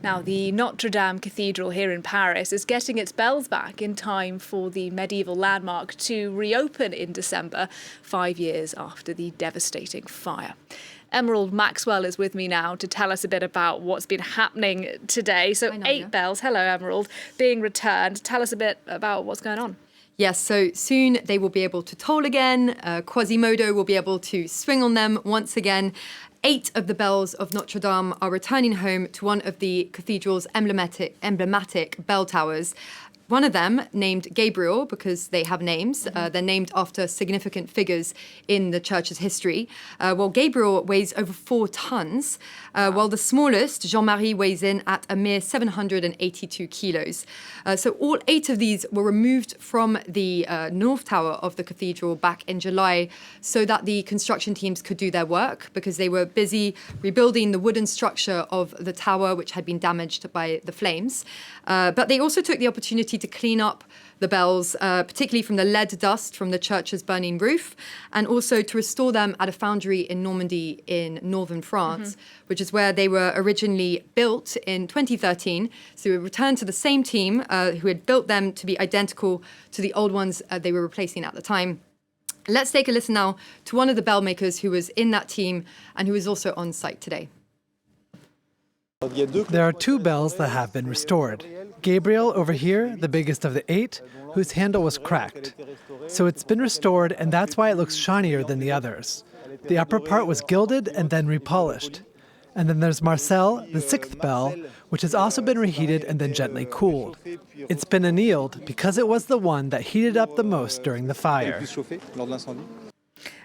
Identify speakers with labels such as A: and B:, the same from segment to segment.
A: Now, the Notre Dame Cathedral here in Paris is getting its bells back in time for the medieval landmark to reopen in December, 5 years after the devastating fire. Emerald Maxwell is with me now to tell us a bit about what's been happening today. So 8 bells, hello Emerald, being returned. Tell us a bit about what's going on.
B: Yes, so soon they will be able to toll again. Quasimodo will be able to swing on them once again. 8 of the bells of Notre Dame are returning home to one of the cathedral's emblematic bell towers. One of them, named Gabriel, because they have names, they're named after significant figures in the church's history. Well, Gabriel weighs over 4 tons, while the smallest, Jean-Marie, weighs in at a mere 782 kilos. So all 8 of these were removed from the north tower of the cathedral back in July so that the construction teams could do their work, because they were busy rebuilding the wooden structure of the tower, which had been damaged by the flames. But they also took the opportunity to clean up the bells, particularly from the lead dust from the church's burning roof, and also to restore them at a foundry in Normandy in northern France, which is where they were originally built in 2013. So we returned to the same team who had built them to be identical to the old ones they were replacing at the time. Let's take a listen now to one of the bell makers who was in that team and who is also on site today.
C: There are 2 bells that have been restored. Gabriel over here, the biggest of the 8, whose handle was cracked. So it's been restored, and that's why it looks shinier than the others. The upper part was gilded and then repolished. And then there's Marcel, the 6th bell, which has also been reheated and then gently cooled. It's been annealed because it was the one that heated up the most during the fire.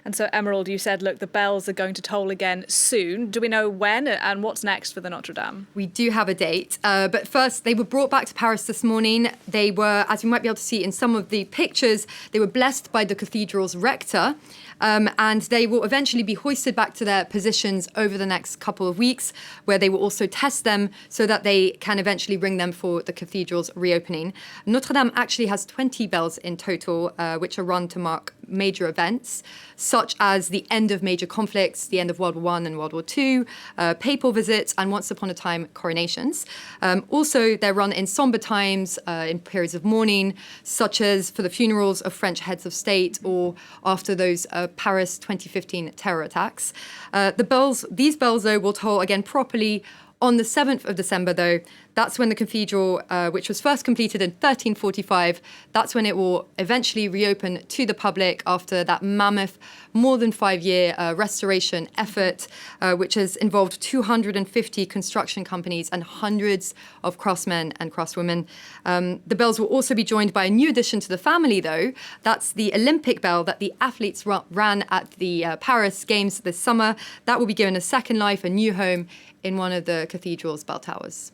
A: And so, Emerald, you said, look, the bells are going to toll again soon. Do we know when and what's next for the Notre Dame?
B: We do have a date, but first, they were brought back to Paris this morning. They were, as you might be able to see in some of the pictures, they were blessed by the cathedral's rector, and they will eventually be hoisted back to their positions over the next couple of weeks, where they will also test them so that they can eventually bring them for the cathedral's reopening. Notre Dame actually has 20 bells in total, which are run to mark major events, such as the end of major conflicts, the end of World War I and World War II, papal visits, and once upon a time, coronations. Also, they're run in somber times, in periods of mourning, such as for the funerals of French heads of state or after those Paris 2015 terror attacks. These bells, though, will toll again properly on the 7th of December, though. That's when the cathedral, which was first completed in 1345, that's when it will eventually reopen to the public after that mammoth, more than 5-year restoration effort, which has involved 250 construction companies and hundreds of craftsmen and craftswomen. The bells will also be joined by a new addition to the family, though. That's the Olympic bell that the athletes ran at the Paris Games this summer. That will be given a second life, a new home in one of the cathedral's bell towers.